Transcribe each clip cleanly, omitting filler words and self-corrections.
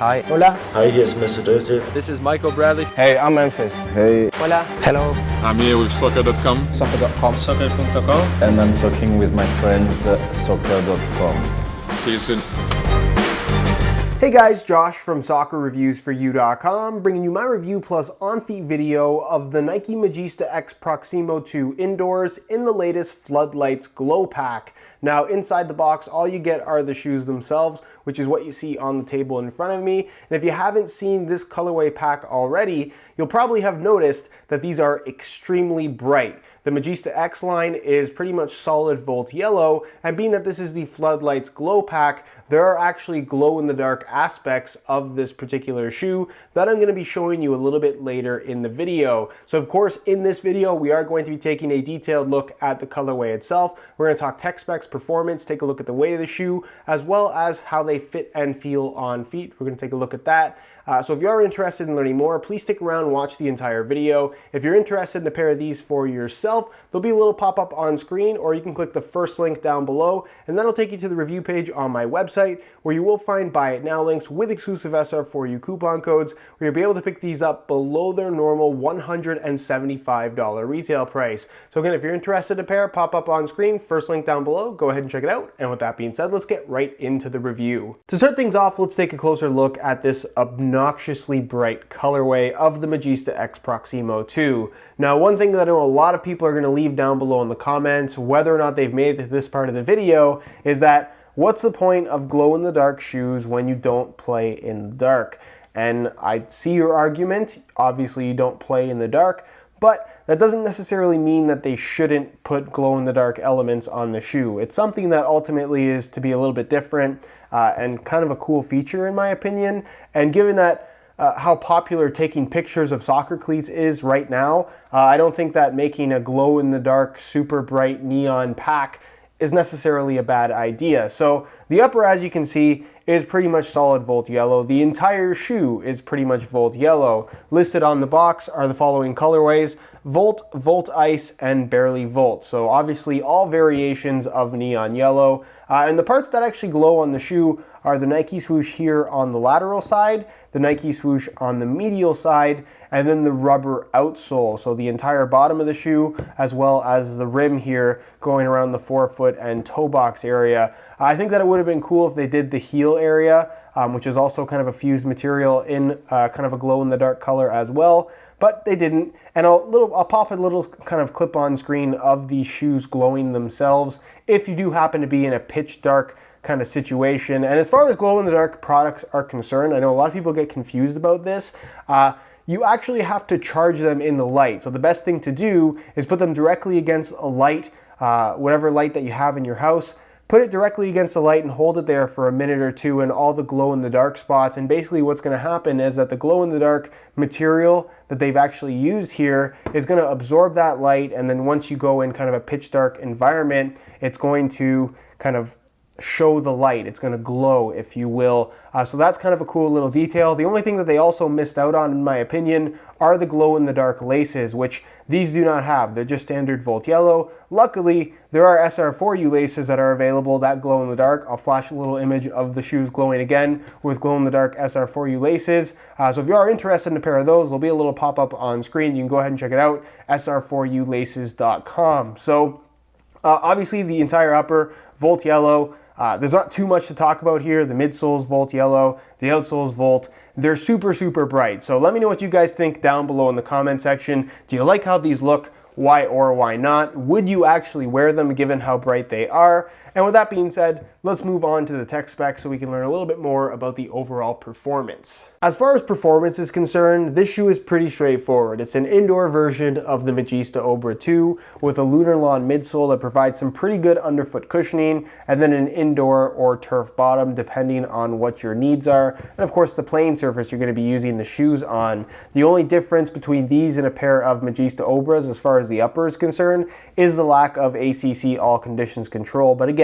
Hi. Hola. Hi, hier ist Mr. Döse. This is Michael Bradley. Hey, I'm Memphis. Hey. Hola. Hello. I'm here with soccer.com. Soccer.com. Soccer.com. And I'm talking with my friends soccer.com. See you soon. Hey guys, Josh from SoccerReviewsForYou.com, bringing you my review plus on-feet video of the Nike MagistaX Proximo 2 indoors in the latest Floodlights Glow Pack. Now inside the box, all you get are the shoes themselves, which is what you see on the table in front of me. And if you haven't seen this colorway pack already, you'll probably have noticed that these are extremely bright. The MagistaX line is pretty much solid Volt yellow, and being that this is the Floodlights Glow Pack, there are actually glow-in-the-dark aspects of this particular shoe that I'm going to be showing you a little bit later in the video. So of course, in this video, we are going to be taking a detailed look at the colorway itself. We're going to talk tech specs, performance, take a look at the weight of the shoe, as well as how they fit and feel on feet. We're going to take a look at that. So if you are interested in learning more, please stick around and watch the entire video. If you're interested in a pair of these for yourself, there'll be a little pop-up on screen, or you can click the first link down below, and that'll take you to the review page on my website, where you will find buy it now links with exclusive SR4U coupon codes, where you'll be able to pick these up below their normal $175 retail price. So again, if you're interested in a pair, pop up on screen, first link down below, go ahead and check it out. And with that being said, let's get right into the review. To start things off, let's take a closer look at this obnoxiously bright colorway of the MagistaX Proximo 2. Now, one thing that I know a lot of people are going to leave down below in the comments, whether or not they've made it to this part of the video, is that what's the point of glow-in-the-dark shoes when you don't play in the dark? And I see your argument. Obviously, you don't play in the dark, but that doesn't necessarily mean that they shouldn't put glow-in-the-dark elements on the shoe. It's something that ultimately is to be a little bit different and kind of a cool feature in my opinion. And given that how popular taking pictures of soccer cleats is right now, I don't think that making a glow-in-the-dark, super bright neon pack is necessarily a bad idea. So the upper, as you can see, is pretty much solid Volt yellow. The entire shoe is pretty much Volt yellow. Listed on the box are the following colorways: Volt, Volt Ice, and Barely Volt. So obviously all variations of neon yellow. And the parts that actually glow on the shoe are the Nike swoosh here on the lateral side, the Nike swoosh on the medial side, and then the rubber outsole. So the entire bottom of the shoe, as well as the rim here going around the forefoot and toe box area. I think that it would have been cool if they did the heel area, which is also kind of a fused material in kind of a glow-in-the-dark color as well, but they didn't. And I'll pop a little kind of clip on screen of these shoes glowing themselves if you do happen to be in a pitch dark kind of situation. And as far as glow-in-the-dark products are concerned, I know a lot of people get confused about this. You actually have to charge them in the light. So the best thing to do is put them directly against a light, whatever light that you have in your house. Put it directly against the light and hold it there for a minute or two in all the glow-in-the-dark spots. And basically what's going to happen is that the glow-in-the-dark material that they've actually used here is going to absorb that light, and then once you go in kind of a pitch dark environment, it's going to kind of show the light. It's going to glow, if you will. So that's kind of a cool little detail. The only thing that they also missed out on, in my opinion, are the glow-in-the-dark laces, which these do not have. They're just standard Volt yellow. Luckily, there are SR4U laces that are available that glow in the dark. I'll flash a little image of the shoes glowing again with glow-in-the-dark SR4U laces. So if you are interested in a pair of those, there'll be a little pop-up on screen. You can go ahead and check it out, sr4ulaces.com. So obviously the entire upper, Volt yellow. There's not too much to talk about here. The midsole's Volt yellow, the outsole's Volt. They're super, super bright. So let me know what you guys think down below in the comment section. Do you like how these look? Why or why not? Would you actually wear them given how bright they are? And with that being said, let's move on to the tech specs so we can learn a little bit more about the overall performance. As far as performance is concerned, this shoe is pretty straightforward. It's an indoor version of the Magista Obra 2 with a lunar lawn midsole that provides some pretty good underfoot cushioning, and then an indoor or turf bottom depending on what your needs are. And of course the playing surface you're going to be using the shoes on. The only difference between these and a pair of Magista Obras as far as the upper is concerned is the lack of ACC all conditions control. But again,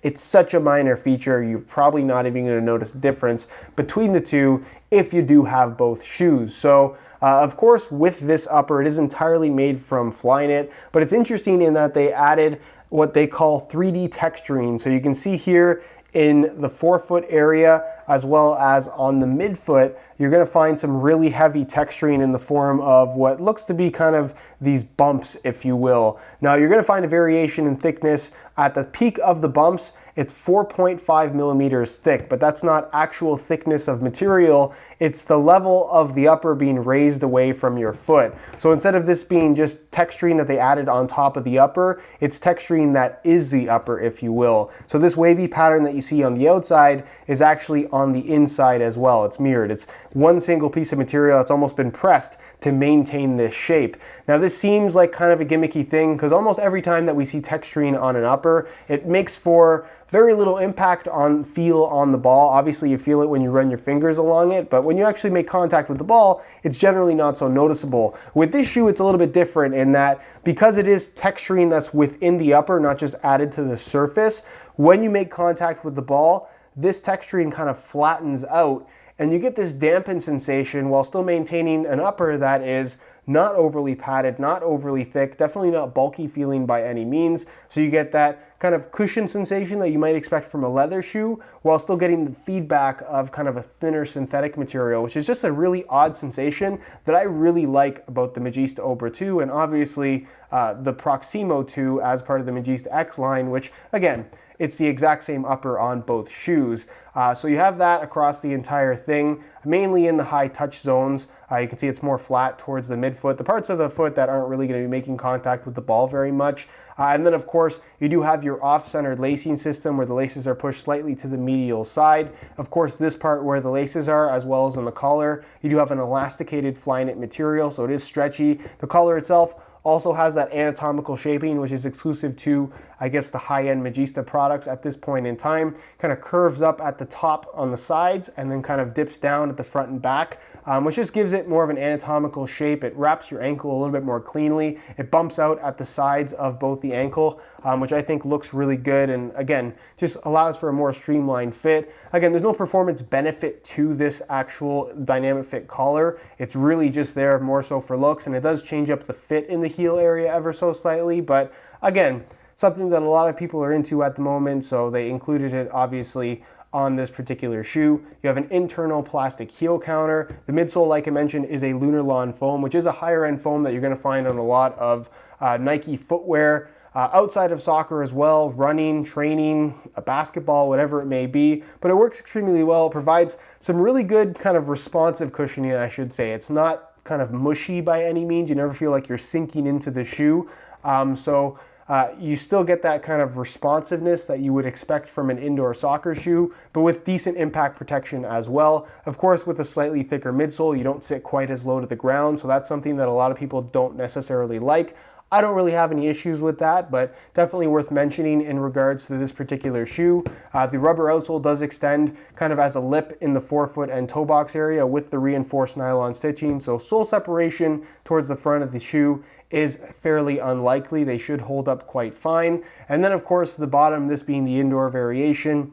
it's such a minor feature, you're probably not even going to notice the difference between the two if you do have both shoes. So of course with this upper, it is entirely made from Flyknit, but it's interesting in that they added what they call 3D texturing. So you can see here in the forefoot area as well as on the midfoot, you're going to find some really heavy texturing in the form of what looks to be kind of these bumps, if you will. Now you're going to find a variation in thickness. At the peak of the bumps, it's 4.5 millimeters thick, but that's not actual thickness of material. It's the level of the upper being raised away from your foot. So instead of this being just texturing that they added on top of the upper, it's texturing that is the upper, if you will. So this wavy pattern that you see on the outside is actually on the inside as well. It's mirrored. It's one single piece of material that's almost been pressed to maintain this shape. Now this seems like kind of a gimmicky thing because almost every time that we see texturing on an upper, it makes for very little impact on feel on the ball. Obviously you feel it when you run your fingers along it, but when you actually make contact with the ball, it's generally not so noticeable. With this shoe, it's a little bit different in that because it is texturing that's within the upper, not just added to the surface, when you make contact with the ball, this texturing kind of flattens out and you get this dampened sensation while still maintaining an upper that is not overly padded, not overly thick, definitely not bulky feeling by any means. So you get that kind of cushion sensation that you might expect from a leather shoe while still getting the feedback of kind of a thinner synthetic material, which is just a really odd sensation that I really like about the Magista Obra 2 and obviously the Proximo 2 as part of the MagistaX line, which again, it's the exact same upper on both shoes. So you have that across the entire thing, mainly in the high touch zones. You can see it's more flat towards the midfoot, the parts of the foot that aren't really going to be making contact with the ball very much. And then of course, you do have your off-centered lacing system where the laces are pushed slightly to the medial side. Of course, this part where the laces are, as well as on the collar, you do have an elasticated fly knit material, so it is stretchy. The collar itself also has that anatomical shaping, which is exclusive to, I guess, the high-end Magista products at this point in time. Kind of curves up at the top on the sides and then kind of dips down at the front and back, which just gives it more of an anatomical shape. It wraps your ankle a little bit more cleanly. It bumps out at the sides of both the ankle, which I think looks really good and again, just allows for a more streamlined fit. Again, there's no performance benefit to this actual dynamic fit collar. It's really just there more so for looks, and it does change up the fit in the heel area ever so slightly, but again, something that a lot of people are into at the moment, so they included it obviously on this particular shoe. You have an internal plastic heel counter. The midsole, like I mentioned, is a lunar lawn foam, which is a higher end foam that you're going to find on a lot of Nike footwear. Outside of soccer as well, running, training, basketball, whatever it may be, but it works extremely well. It provides some really good kind of responsive cushioning, I should say. It's not kind of mushy by any means. You never feel like you're sinking into the shoe. You still get that kind of responsiveness that you would expect from an indoor soccer shoe, but with decent impact protection as well. Of course, with a slightly thicker midsole, you don't sit quite as low to the ground, so that's something that a lot of people don't necessarily like. I don't really have any issues with that, but definitely worth mentioning in regards to this particular shoe. The rubber outsole does extend kind of as a lip in the forefoot and toe box area with the reinforced nylon stitching, so sole separation towards the front of the shoe is fairly unlikely. They should hold up quite fine. And then of course the bottom, this being the indoor variation,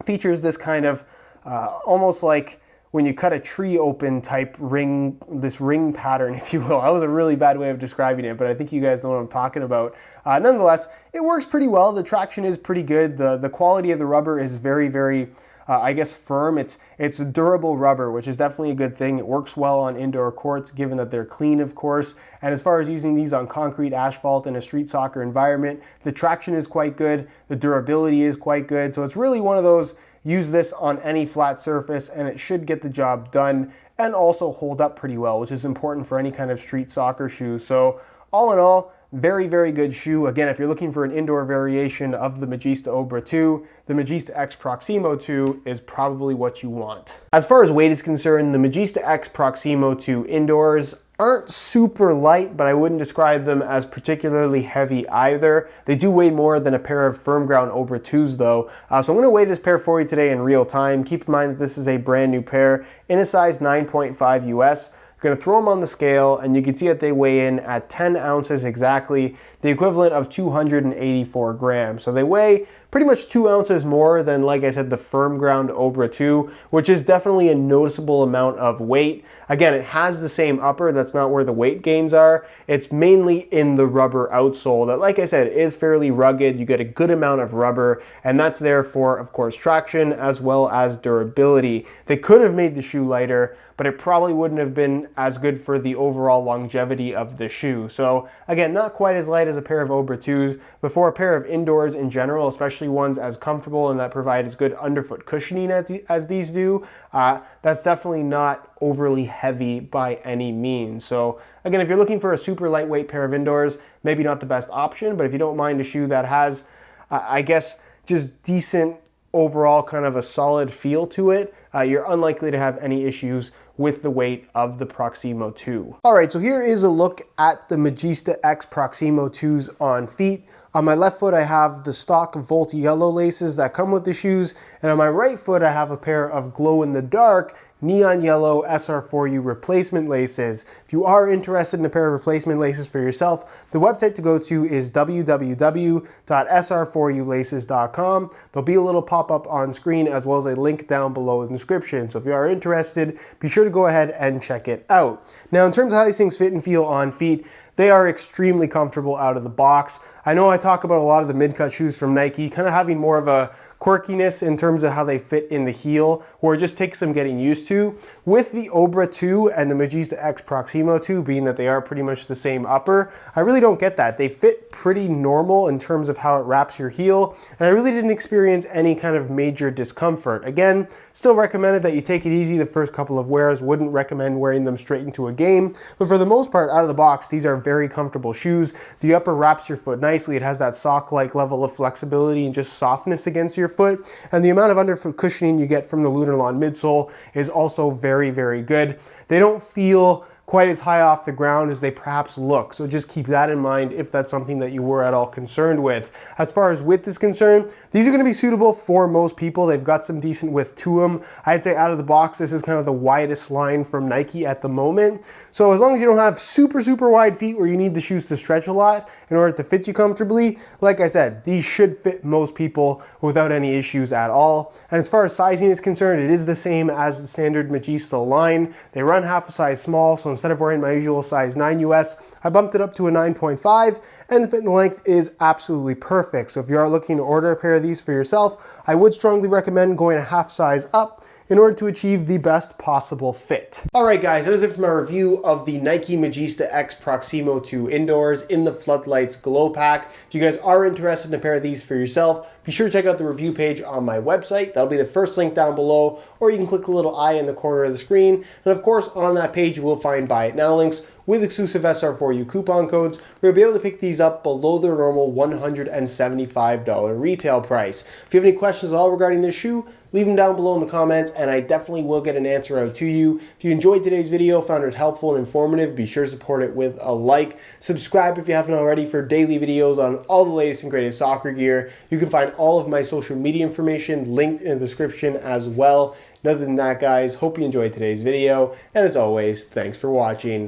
features this kind of almost like when you cut a tree open type ring, this ring pattern, if you will. That was a really bad way of describing it, but I think you guys know what I'm talking about. Nonetheless, it works pretty well. The traction is pretty good. The quality of the rubber is very, very, I guess, firm. It's durable rubber, which is definitely a good thing. It works well on indoor courts, given that they're clean, of course. And as far as using these on concrete, asphalt, in a street soccer environment, the traction is quite good. The durability is quite good. So it's really one of those, use this on any flat surface and it should get the job done and also hold up pretty well, which is important for any kind of street soccer shoe. So all in all, very, very good shoe. Again, if you're looking for an indoor variation of the Magista Obra 2, the MagistaX Proximo 2 is probably what you want. As far as weight is concerned, the MagistaX Proximo 2 indoors aren't super light, but I wouldn't describe them as particularly heavy either. They do weigh more than a pair of firm ground Obra 2s though. So I'm gonna weigh this pair for you today in real time. Keep in mind that this is a brand new pair in a size 9.5 US. I'm gonna throw them on the scale and you can see that they weigh in at 10 ounces exactly. the equivalent of 284 grams. So they weigh pretty much 2 ounces more than, like I said, the firm ground Obra 2, which is definitely a noticeable amount of weight. Again, it has the same upper, that's not where the weight gains are. It's mainly in the rubber outsole that, like I said, is fairly rugged. You get a good amount of rubber, and that's there for, of course, traction as well as durability. They could have made the shoe lighter, but it probably wouldn't have been as good for the overall longevity of the shoe. So again, not quite as light as a pair of Obra 2s, but for a pair of indoors in general, especially ones as comfortable and that provide as good underfoot cushioning as these do, that's definitely not overly heavy by any means. So again, if you're looking for a super lightweight pair of indoors, maybe not the best option, but if you don't mind a shoe that has, I guess, just decent overall kind of a solid feel to it, you're unlikely to have any issues with the weight of the Proximo 2. All right, so here is a look at the MagistaX Proximo 2s on feet. On my left foot, I have the stock Volt yellow laces that come with the shoes, and on my right foot, I have a pair of glow-in-the-dark neon yellow SR4U replacement laces. If you are interested in a pair of replacement laces for yourself, the website to go to is www.sr4ulaces.com. There'll be a little pop-up on screen as well as a link down below in the description. So if you are interested, be sure to go ahead and check it out. Now, in terms of how these things fit and feel on feet, they are extremely comfortable out of the box. I know I talk about a lot of the mid-cut shoes from Nike kind of having more of a quirkiness in terms of how they fit in the heel, where it just takes some getting used to. With the Obra 2 and the MagistaX Proximo 2, being that they are pretty much the same upper, I really don't get that. They fit pretty normal in terms of how it wraps your heel, and I really didn't experience any kind of major discomfort. Again, still recommended that you take it easy the first couple of wears, wouldn't recommend wearing them straight into a game, but for the most part, out of the box, these are very comfortable shoes. The upper wraps your foot nicely. It has that sock-like level of flexibility and just softness against your foot, and the amount of underfoot cushioning you get from the Lunarlon midsole is also very, very good. They don't feel quite as high off the ground as they perhaps look, so just keep that in mind if that's something that you were at all concerned with. As far as width is concerned, these are going to be suitable for most people. They've got some decent width to them. I'd say out of the box, this is kind of the widest line from Nike at the moment. So as long as you don't have super, super wide feet where you need the shoes to stretch a lot in order to fit you comfortably, like I said, these should fit most people without any issues at all. And as far as sizing is concerned, it is the same as the standard Magista line. They run half a size small, so instead of wearing my usual size 9 US, I bumped it up to a 9.5, and the fit and length is absolutely perfect. So if you are looking to order a pair of these for yourself, I would strongly recommend going a half size up in order to achieve the best possible fit. All right, guys, that is it for my review of the Nike MagistaX Proximo 2 indoors in the Floodlights Glow Pack. If you guys are interested in a pair of these for yourself, be sure to check out the review page on my website. That'll be the first link down below, or you can click the little eye in the corner of the screen. And of course, on that page, you will find Buy It Now links with exclusive SR4U coupon codes, where you'll be able to pick these up below their normal $175 retail price. If you have any questions at all regarding this shoe, leave them down below in the comments, and I definitely will get an answer out to you. If you enjoyed today's video, found it helpful and informative, be sure to support it with a like. Subscribe if you haven't already for daily videos on all the latest and greatest soccer gear. You can find all of my social media information linked in the description as well. Other than that, guys, hope you enjoyed today's video, and as always, thanks for watching.